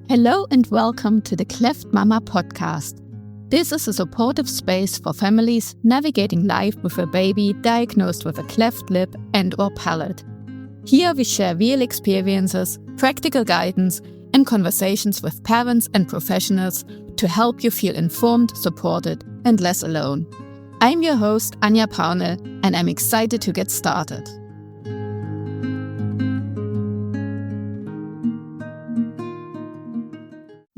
Hello and welcome to the Cleft Mama Podcast. This is a supportive space for families navigating life with a baby diagnosed with a cleft lip and/or palate. Here we share real experiences, practical guidance, and conversations with parents and professionals to help you feel informed, supported, and less alone. I'm your host, Anja Paune, and I'm excited to get started.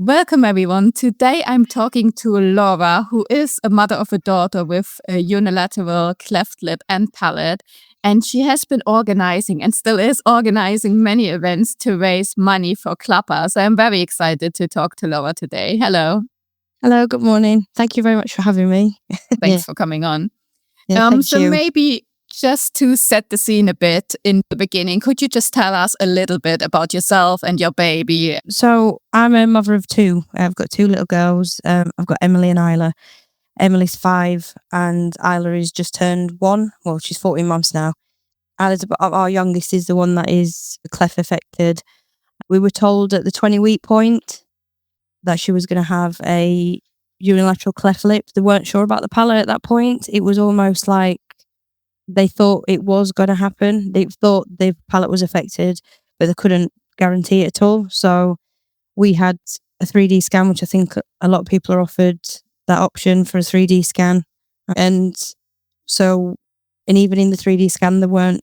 Welcome everyone. Today I'm talking to Laura, who is a mother of a daughter with a unilateral cleft lip and palate, and she has been organizing and still is organizing many events to raise money for CLAPA. So I'm very excited to talk to Laura today. Hello. Hello, good morning. Thank you very much for having me. Thanks for coming on. Thank so you. Maybe just to set the scene a bit in the beginning, could you just tell us a little bit about yourself and your baby? So I'm a mother of two. I've got two little girls. I've got Emily and Isla. Emily's 5 and Isla is just turned 1. Well, she's 14 months now. Isla's our youngest is the one that is cleft affected. We were told at the 20-week point that she was going to have a unilateral cleft lip. They weren't sure about the palate at that point. It was almost like they thought it was going to happen. They thought the palate was affected, but they couldn't guarantee it at all. So we had a 3D scan, which I think a lot of people are offered that option for a 3D scan. And even in the 3D scan, they weren't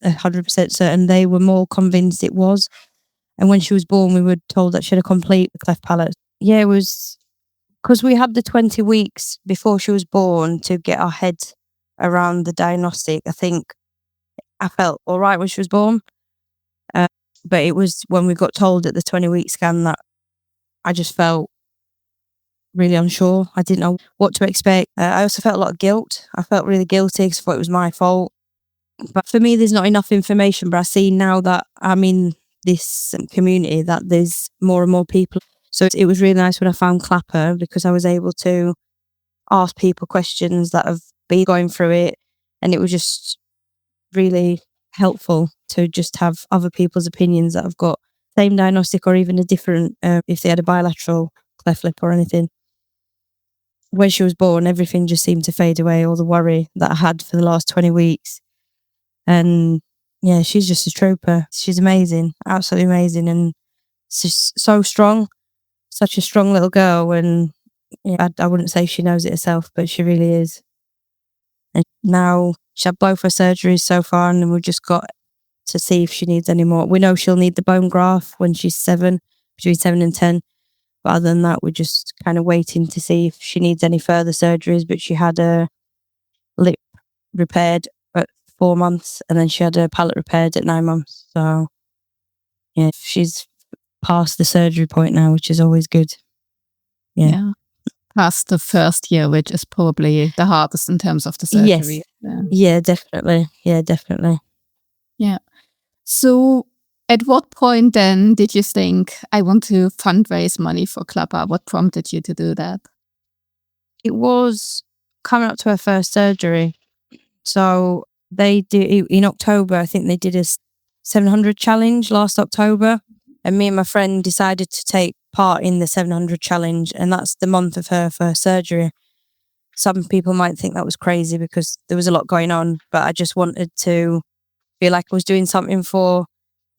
100% certain. They were more convinced it was. And when she was born, we were told that she had a complete cleft palate. Yeah, it was because we had the 20 weeks before she was born to get our head around the diagnostic. I think I felt all right when she was born. But it was when we got told at the 20-week scan that I just felt really unsure. I didn't know what to expect. I also felt a lot of guilt. I felt really guilty because I thought it was my fault. But for me, there's not enough information. But I see now that I'm in this community that there's more and more people. So it was really nice when I found CLAPA because I was able to ask people questions that have been going through it. And it was just really helpful to just have other people's opinions that have got same diagnostic or even a different, if they had a bilateral cleft lip or anything. When she was born, everything just seemed to fade away, all the worry that I had for the last 20 weeks. And yeah, she's just a trooper. She's amazing, absolutely amazing. And she's so strong, such a strong little girl. And yeah, I wouldn't say she knows it herself, but she really is. And now she had both her surgeries so far, and we've just got to see if she needs any more. We know she'll need the bone graft when she's 7, between 7 and 10. But other than that, we're just kind of waiting to see if she needs any further surgeries. But she had a lip repaired at 4 months, and then she had a palate repaired at 9 months. So yeah, she's past the surgery point now, which is always good. Yeah. Past the first year, which is probably the hardest in terms of the surgery. Yes. Yeah, definitely. Yeah. So at what point then did you think, I want to fundraise money for CLAPA? What prompted you to do that? It was coming up to her first surgery. So they did, in October, I think they did a 700 challenge last October. And me and my friend decided to take part in the 700 challenge. And that's the month of her first surgery. Some people might think that was crazy because there was a lot going on. But I just wanted to feel like I was doing something for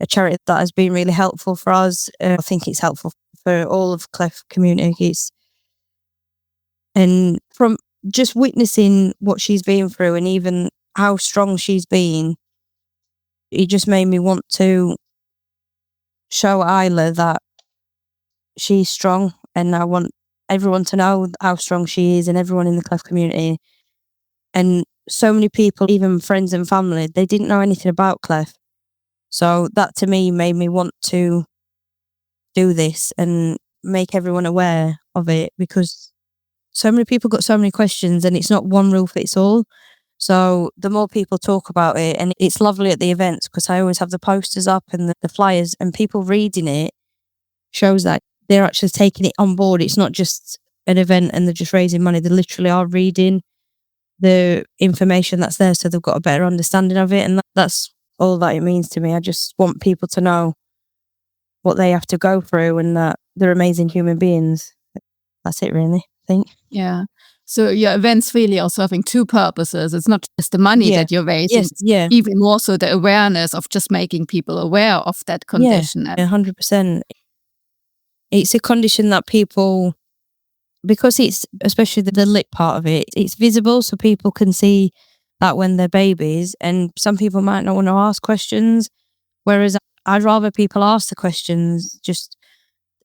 a charity that has been really helpful for us. I think it's helpful for all of cleft communities. And from just witnessing what she's been through and even how strong she's been, it just made me want to show Isla that she's strong, and I want everyone to know how strong she is and everyone in the cleft community. And so many people, even friends and family, they didn't know anything about cleft. So that to me made me want to do this and make everyone aware of it, because so many people got so many questions and it's not one rule fits all. So the more people talk about it, and it's lovely at the events because I always have the posters up and the flyers, and people reading it shows that they're actually taking it on board. It's not just an event and they're just raising money. They literally are reading the information that's there, so they've got a better understanding of it. And that's all that it means to me. I just want people to know what they have to go through and that they're amazing human beings. That's it, really, I think. Yeah. So your events really are serving two purposes. It's not just the money that you're raising, Yes, even more so the awareness of just making people aware of that condition. Yeah, 100%. It's a condition that people, because it's, especially the lip part of it, it's visible so people can see that when they're babies, and some people might not want to ask questions, whereas I'd rather people ask the questions. Just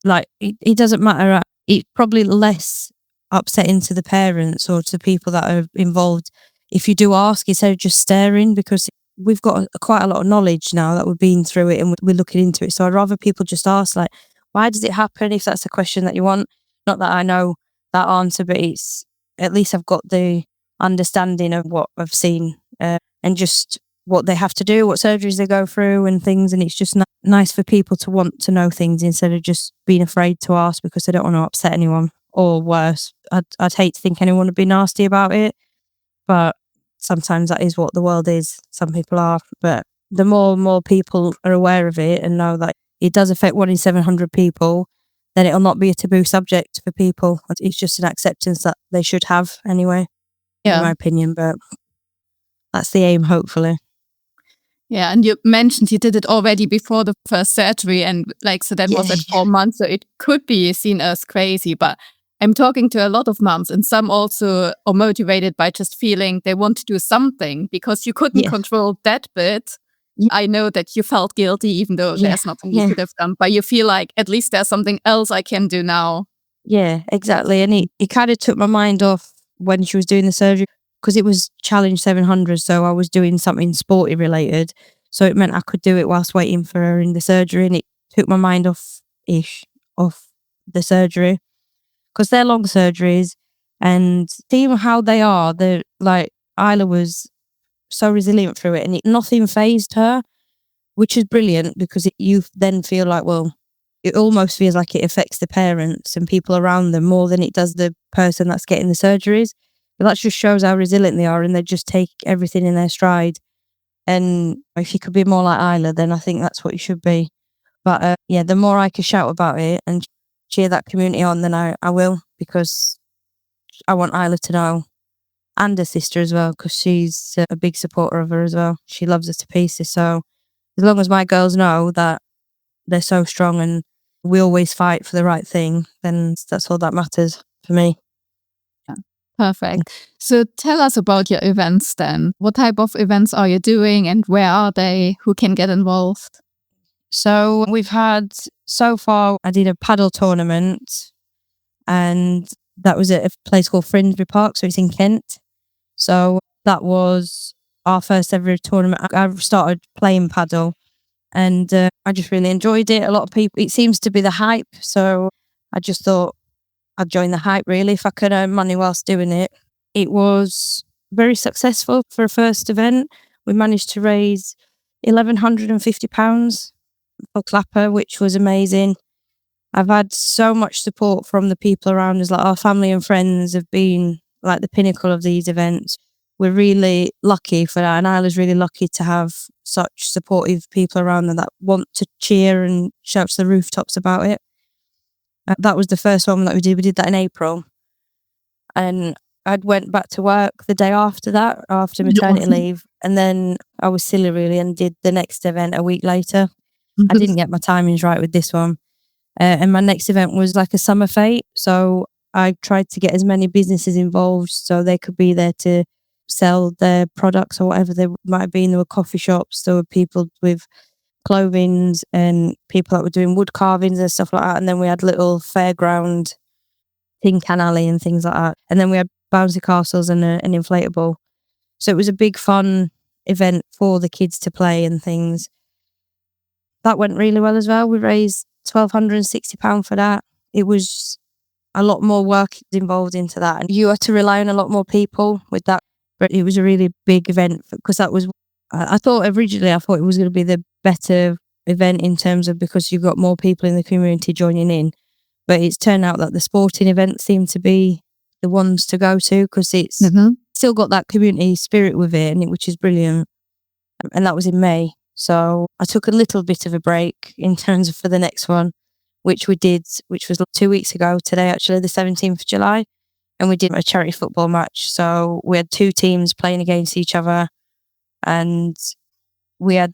like, it doesn't matter. It's probably less upsetting to the parents or to people that are involved if you do ask instead of just staring, because we've got quite a lot of knowledge now that we've been through it and we're looking into it. So I'd rather people just ask, like, why does it happen, if that's a question that you want? Not that I know that answer, but it's, at least I've got the understanding of what I've seen and just what they have to do, what surgeries they go through and things. And it's just nice for people to want to know things instead of just being afraid to ask because they don't want to upset anyone, or worse. I'd hate to think anyone would be nasty about it, but sometimes that is what the world is. Some people are, but the more and more people are aware of it and know that it does affect 1 in 700 people, then it'll not be a taboo subject for people. It's just an acceptance that they should have anyway, in my opinion, but that's the aim, hopefully. Yeah, and you mentioned you did it already before the first surgery, and so that was at 4 months, so it could be seen as crazy, but I'm talking to a lot of moms, and some also are motivated by just feeling they want to do something because you couldn't control that bit. I know that you felt guilty, even though there's nothing you could have done, but you feel like at least there's something else I can do now. Yeah, exactly. And it kind of took my mind off when she was doing the surgery, because it was Challenge 700, so I was doing something sporty related. So it meant I could do it whilst waiting for her in the surgery, and it took my mind off the surgery, because they're long surgeries, and seeing how they are, they're like, Isla was so resilient through it, and nothing fazed her, which is brilliant, because you then feel like, well, it almost feels like it affects the parents and people around them more than it does the person that's getting the surgeries. But that just shows how resilient they are, and they just take everything in their stride. And if you could be more like Isla, then I think that's what you should be. But the more I can shout about it and cheer that community on, then I will, because I want Isla to know, and her sister as well, because she's a big supporter of her as well. She loves her to pieces. So as long as my girls know that they're so strong and we always fight for the right thing, then that's all that matters for me. Perfect. So tell us about your events then. What type of events are you doing, and where are they? Who can get involved? So we've had, so far, I did a padel tournament, and that was at a place called Finsbury Park, so it's in Kent. So that was our first ever tournament. I started playing padel, and I just really enjoyed it. A lot of people, it seems to be the hype, so I just thought I'd join the hype, really, if I could earn money whilst doing it. It was very successful for a first event. We managed to raise £1,150 for CLAPA, which was amazing. I've had so much support from the people around us. Like, our family and friends have been like the pinnacle of these events. We're really lucky for that, and Isla's really lucky to have such supportive people around her that want to cheer and shout to the rooftops about it. That was the first one that we did. We did that in April, and I'd went back to work the day after that, after maternity leave, and then I was silly, really, and did the next event a week later. I didn't get my timings right with this one. And my next event was like a summer fete. So I tried to get as many businesses involved so they could be there to sell their products or whatever they might be. There were coffee shops, there were people with clothings and people that were doing wood carvings and stuff like that. And then we had little fairground, tin can alley and things like that. And then we had bouncy castles and an inflatable. So it was a big fun event for the kids to play and things. That went really well as well. We raised £1,260 for that. It was a lot more work involved into that, and you had to rely on a lot more people with that. But it was a really big event, because that was, I thought originally it was going to be the better event in terms of, because you've got more people in the community joining in. But it's turned out that the sporting events seem to be the ones to go to, because it's still got that community spirit with it, which is brilliant. And that was in May. So I took a little bit of a break in terms of for the next one, which we did, which was 2 weeks ago today, actually, the 17th of July. And we did a charity football match. So we had 2 teams playing against each other, and we had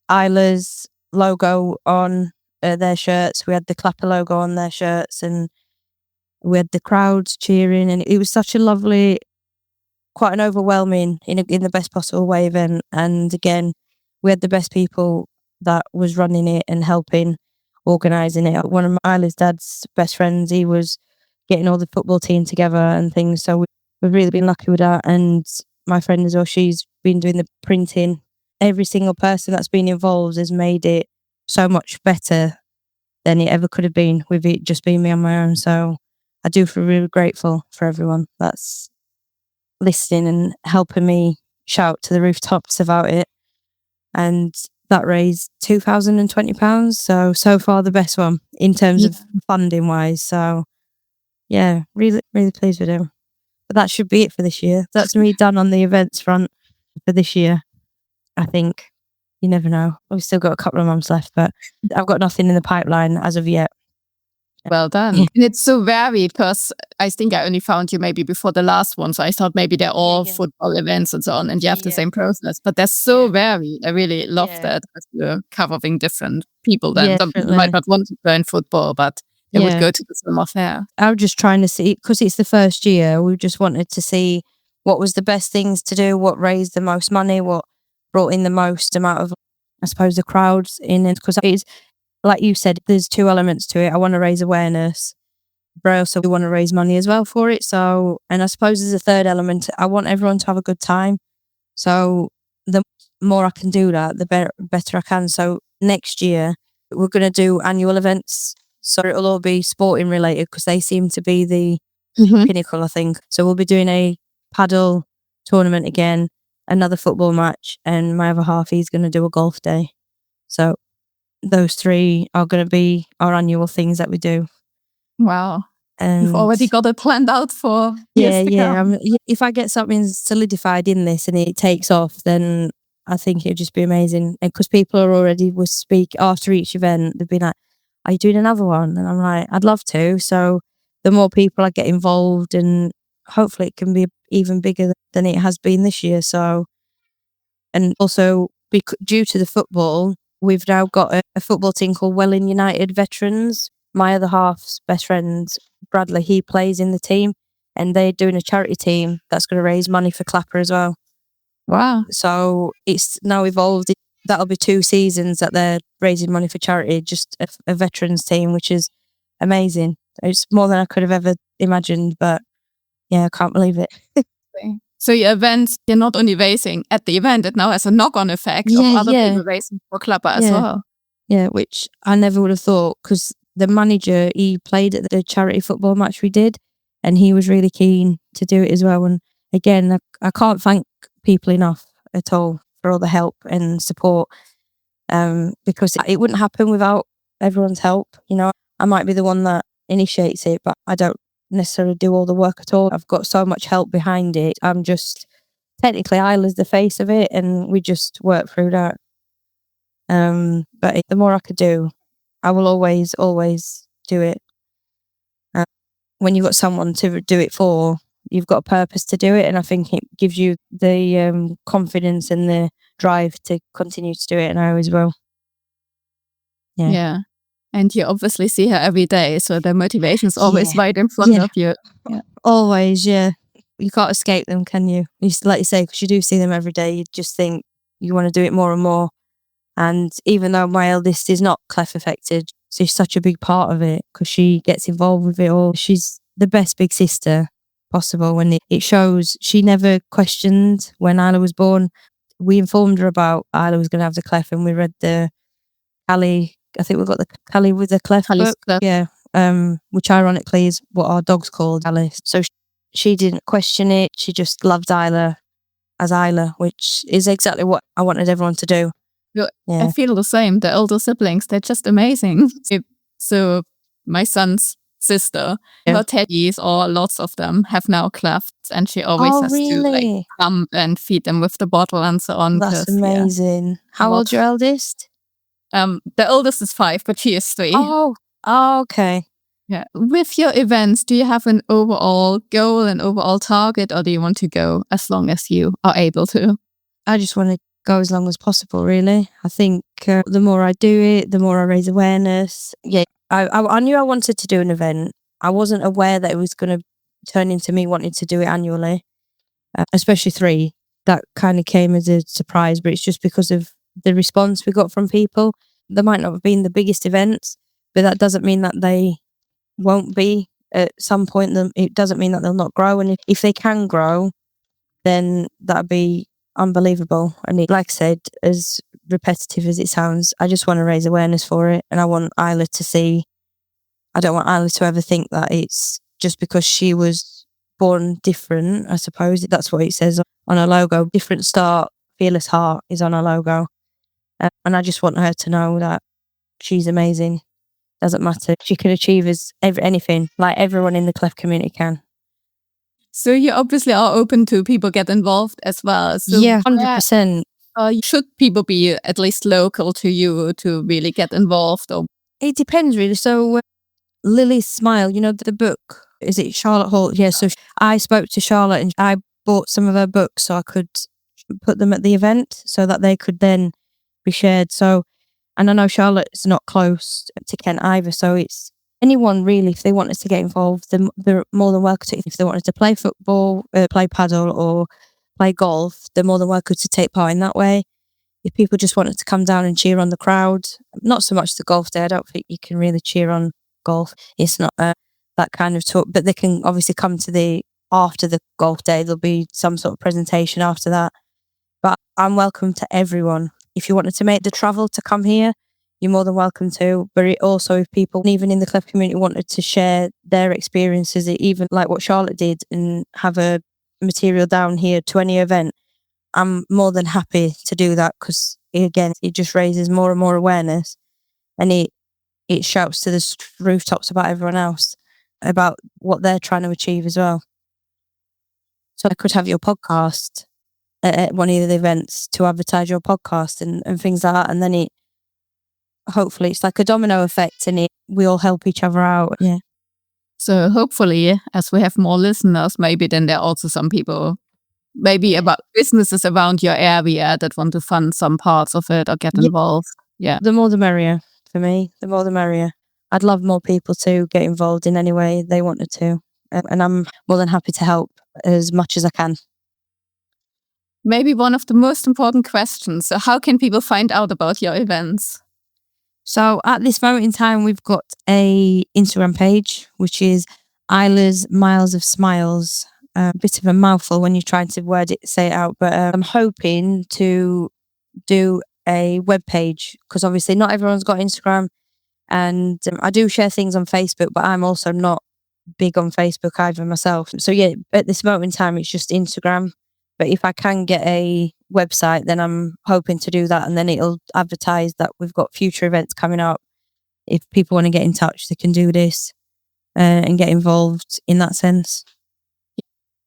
Isla's logo on their shirts. We had the CLAPA logo on their shirts, and we had the crowds cheering. And it was such a lovely, quite an overwhelming, in the best possible way, event. And again, we had the best people that was running it and helping organising it. One of Isla's dad's best friends, he was getting all the football team together and things. So we've really been lucky with that. And my friend as well, she's been doing the printing. Every single person that's been involved has made it so much better than it ever could have been with it just being me on my own. So I do feel really grateful for everyone that's listening and helping me shout to the rooftops about it. And that raised £2,020. So far the best one in terms of funding wise. So yeah, really, really pleased with him. But that should be it for this year. That's me done on the events front for this year, I think. You never know. We've still got a couple of months left, but I've got nothing in the pipeline as of yet. Well done. And it's so varied, because I think I only found you maybe before the last one. So I thought maybe they're all football events and so on, and you have the same process. But they're so varied. I really love that, as you're covering different people. Then some people might not want to join football, but they would go to the summer fair. I was just trying to see, because it's the first year, we just wanted to see what was the best things to do, what raised the most money, what brought in the most amount of, I suppose, the crowds in. Because it's, like you said, there's 2 elements to it. I want to raise awareness, but I also want to raise money as well for it. So, and I suppose there's a third element. I want everyone to have a good time. So the more I can do that, the better I can. So next year, we're going to do annual events. So it'll all be sporting related, because they seem to be the pinnacle, I think. So we'll be doing a padel tournament again, another football match, and my other half, he's going to do a golf day. So those 3 are going to be our annual things that we do. Wow. And you've already got it planned out for years to come. If I get something solidified in this and it takes off, then I think it'd just be amazing. And because people are already will speak after each event, they've been like, "Are you doing another one?" And I'm like, "I'd love to." So the more people I get involved, and hopefully it can be even bigger than it has been this year. So, and also due to the football, we've now got a football team called Welling United Veterans. My other half's best friend, Bradley, he plays in the team, and they're doing a charity team that's going to raise money for CLAPA as well. Wow. So it's now evolved. That'll be 2 seasons that they're raising money for charity, just a veterans team, which is amazing. It's more than I could have ever imagined, but yeah, I can't believe it. So your events, you're not only raising at the event, it now has a knock-on effect of other people raising for CLAPA as well. Yeah, which I never would have thought, because the manager, he played at the charity football match we did, and he was really keen to do it as well. And again, I can't thank people enough at all for all the help and support, because it wouldn't happen without everyone's help. You know, I might be the one that initiates it, but I don't necessarily do all the work at all. I've got so much help behind it. I'm just, technically, Isla's the face of it, and we just work through that. But the more I could do, I will always do it. When you've got someone to do it for, you've got a purpose to do it, and I think it gives you the confidence and the drive to continue to do it, and I always will. Yeah. And you obviously see her every day, so the motivation is always right in front of you. Yeah. Always, yeah. You can't escape them, can you? Like you say, because you do see them every day, you just think you want to do it more and more. And even though my eldest is not cleft affected, she's such a big part of it, because she gets involved with it all. She's the best big sister possible. When it shows, she never questioned when Isla was born. We informed her about Isla was going to have the cleft, and we read the Callie. I think we've got the Callie with the cleft book. Yeah. Which ironically is what our dog's called, Alice. So she didn't question it. She just loved Isla as Isla, which is exactly what I wanted everyone to do. Yeah. I feel the same. The older siblings, they're just amazing. So my son's sister. Yeah. Her teddies, or lots of them, have now clefts, and she always has to really? pump and feed them with the bottle and so on. That's amazing. How old's your eldest? The oldest is 5, but she is 3. Oh, okay. Yeah. With your events, do you have an overall goal, an overall target, or do you want to go as long as you are able to? I just want to go as long as possible, really. I think the more I do it, the more I raise awareness. Yeah, I knew I wanted to do an event. I wasn't aware that it was going to turn into me wanting to do it annually, especially 3. That kind of came as a surprise, but it's just because of the response we got from people. There might not have been the biggest events, but that doesn't mean that they won't be at some point. It doesn't mean that they'll not grow, and if they can grow, then that'd be unbelievable. And like I said, as repetitive as it sounds, I just want to raise awareness for it, and I want Isla to see. I don't want Isla to ever think that it's just because she was born different. I suppose that's what it says on her logo. Different start, fearless heart is on her logo, and I just want her to know that she's amazing. Doesn't matter. She can achieve anything, like everyone in the cleft community can. So you obviously are open to people get involved as well. So yeah, 100%. Should people be at least local to you to really get involved? Or it depends, really. So Lily's Smile, the book, is it Charlotte Hall? Yeah, so I spoke to Charlotte and I bought some of her books so I could put them at the event so that they could then be shared. So, and I know Charlotte's not close to Kent either, so it's anyone really, if they wanted to get involved, they're more than welcome to. If they wanted to play football, play padel, or play golf, they're more than welcome to take part in that way. If people just wanted to come down and cheer on the crowd, not so much the golf day, I don't think you can really cheer on golf. It's not that kind of talk, but they can obviously come to after the golf day, there'll be some sort of presentation after that. But I'm welcome to everyone. If you wanted to make the travel to come here, you're more than welcome to. But also, if people, even in the cleft community, wanted to share their experiences, even like what Charlotte did, and have a material down here to any event, I'm more than happy to do that, because again, it just raises more and more awareness, and it shouts to the rooftops about everyone else, about what they're trying to achieve as well. So I could have your podcast at one of the events to advertise your podcast and things like that, and then hopefully it's like a domino effect, and we all help each other out. Yeah. So hopefully, as we have more listeners, maybe then there are also some people, maybe about businesses around your area that want to fund some parts of it or get involved. Yeah. The more the merrier for me. The more the merrier. I'd love more people to get involved in any way they wanted to, and I'm more than happy to help as much as I can. Maybe one of the most important questions. So how can people find out about your events? So at this moment in time, we've got a Instagram page, which is Isla's Miles of Smiles. A bit of a mouthful when you try to say it out, but I'm hoping to do a web page, because obviously not everyone's got Instagram, and I do share things on Facebook, but I'm also not big on Facebook either myself. So yeah, at this moment in time, it's just Instagram. But if I can get a website, then I'm hoping to do that, and then it'll advertise that we've got future events coming up. If people want to get in touch, they can do this and get involved in that sense.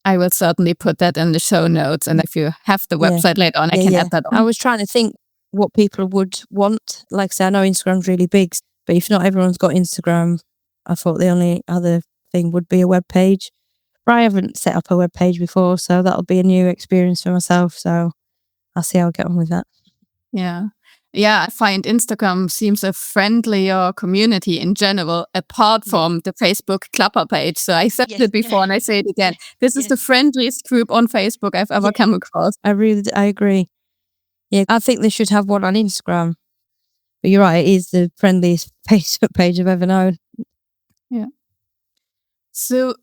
I will certainly put that in the show notes, and if you have the website later on, I can add that on. I was trying to think what people would want. Like I say, I know Instagram's really big, but if not everyone's got Instagram, I thought the only other thing would be a web page. But I haven't set up a web page before, so that'll be a new experience for myself. So I'll see how I get on with that. Yeah. Yeah, I find Instagram seems a friendlier community in general, apart from the Facebook CLAPA page. So I said it before and I say it again. This is the friendliest group on Facebook I've ever come across. I agree. Yeah, I think they should have one on Instagram. But you're right, it is the friendliest Facebook page I've ever known. Yeah. So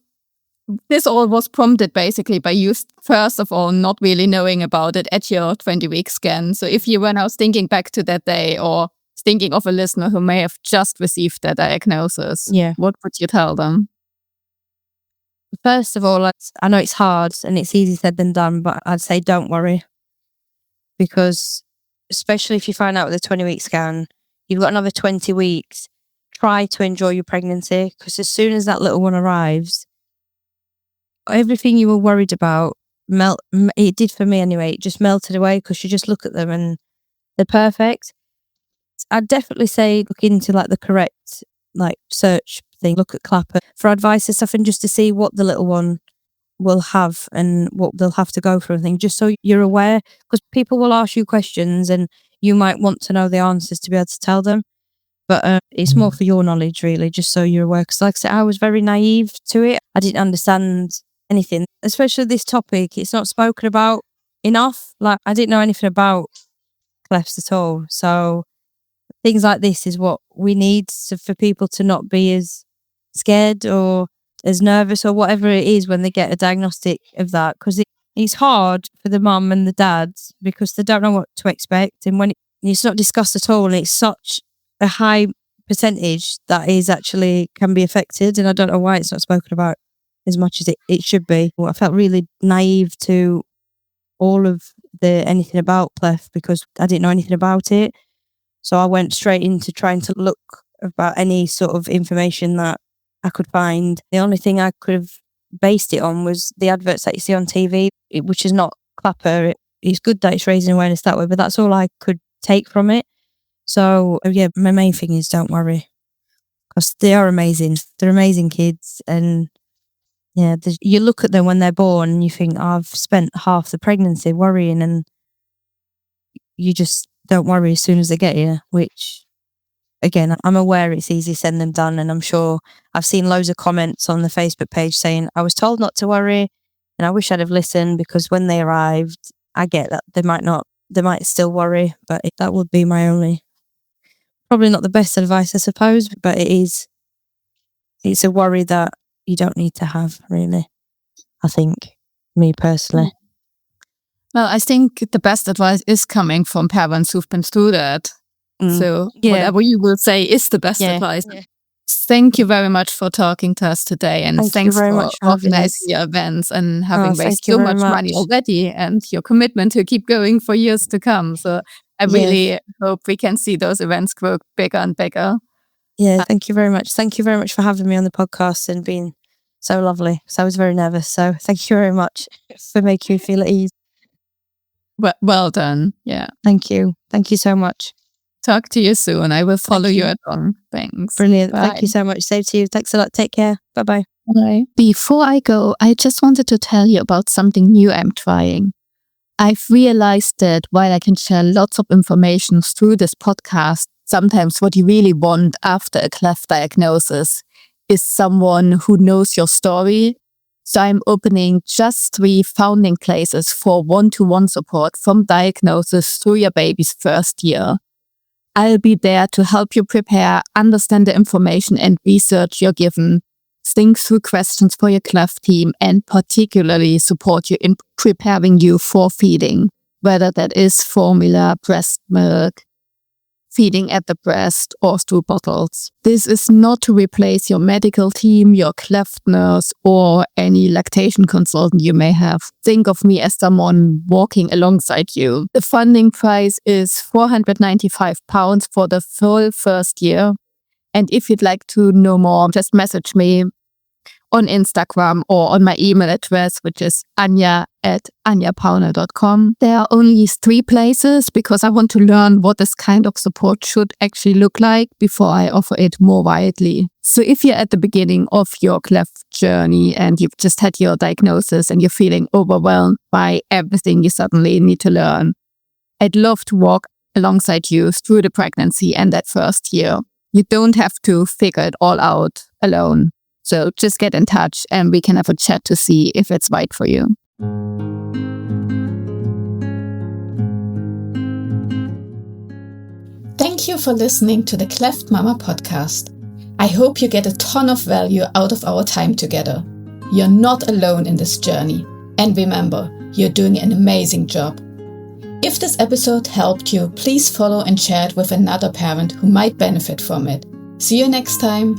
this all was prompted basically by you, first of all, not really knowing about it at your 20-week scan. So if you were now thinking back to that day, or thinking of a listener who may have just received their diagnosis, what would you tell them? First of all, I know it's hard and it's easier said than done, but I'd say don't worry. Because especially if you find out with a 20-week scan, you've got another 20 weeks try to enjoy your pregnancy, because as soon as that little one arrives, everything you were worried about it did for me anyway. It just melted away, because you just look at them and they're perfect. I'd definitely say look into like the correct like search thing. Look at CLAPA for advice and stuff, and just to see what the little one will have and what they'll have to go through and things, just so you're aware, because people will ask you questions and you might want to know the answers to be able to tell them. But it's more for your knowledge, really, just so you're aware. Because like I said, I was very naive to it. I didn't understand anything, especially this topic. It's not spoken about enough. Like, I didn't know anything about clefts at all. So things like this is what we need for people to not be as scared or as nervous or whatever it is when they get a diagnostic of that. Because it's hard for the mum and the dad, because they don't know what to expect. And when it's not discussed at all, and it's such a high percentage that is actually can be affected, and I don't know why it's not spoken about as much as it should be. Well, I felt really naive to all of anything about cleft, because I didn't know anything about it. So I went straight into trying to look about any sort of information that I could find. The only thing I could have based it on was the adverts that you see on TV, which is not CLAPA. It's good that it's raising awareness that way, but that's all I could take from it. So yeah, my main thing is don't worry, because they are amazing. They're amazing kids, and yeah, you look at them when they're born and you think, oh, I've spent half the pregnancy worrying, and you just don't worry as soon as they get here, which again, I'm aware it's easy said than done, and I'm sure I've seen loads of comments on the Facebook page saying, I was told not to worry and I wish I'd have listened, because when they arrived, I get that they might still worry, but that would be my only, probably not the best advice, I suppose, but it's a worry that you don't need to have, really, I think, me personally. Well, I think the best advice is coming from parents who've been through that. So whatever you will say is the best advice. Yeah. Thank you very much for talking to us today, and thanks very much for organizing your events and having raised so much money already, and your commitment to keep going for years to come. So I really hope we can see those events grow bigger and bigger. Yeah, thank you very much. Thank you very much for having me on the podcast and being so lovely. So I was very nervous. So thank you very much for making me feel at ease. Well done. Yeah. Thank you. Thank you so much. Talk to you soon. I will follow you on. Thanks. Brilliant. Bye. Thank you so much. Same to you. Thanks a lot. Take care. Bye-bye. Bye. Before I go, I just wanted to tell you about something new I'm trying. I've realized that while I can share lots of information through this podcast, sometimes what you really want after a cleft diagnosis is someone who knows your story. So I'm opening just 3 founding places for one-to-one support from diagnosis through your baby's first year. I'll be there to help you prepare, understand the information and research you're given, think through questions for your cleft team, and particularly support you in preparing you for feeding, whether that is formula, breast milk, feeding at the breast, or through bottles. This is not to replace your medical team, your cleft nurse, or any lactation consultant you may have. Think of me as someone walking alongside you. The funding price is £495 for the full first year. And if you'd like to know more, just message me on Instagram or on my email address, which is anja@anjapauner.com. There are only 3 places because I want to learn what this kind of support should actually look like before I offer it more widely. So if you're at the beginning of your cleft journey and you've just had your diagnosis and you're feeling overwhelmed by everything you suddenly need to learn, I'd love to walk alongside you through the pregnancy and that first year. You don't have to figure it all out alone. So just get in touch and we can have a chat to see if it's right for you. Thank you for listening to the Cleft Mama Podcast. I hope you get a ton of value out of our time together. You're not alone in this journey. And remember, you're doing an amazing job. If this episode helped you, please follow and share it with another parent who might benefit from it. See you next time.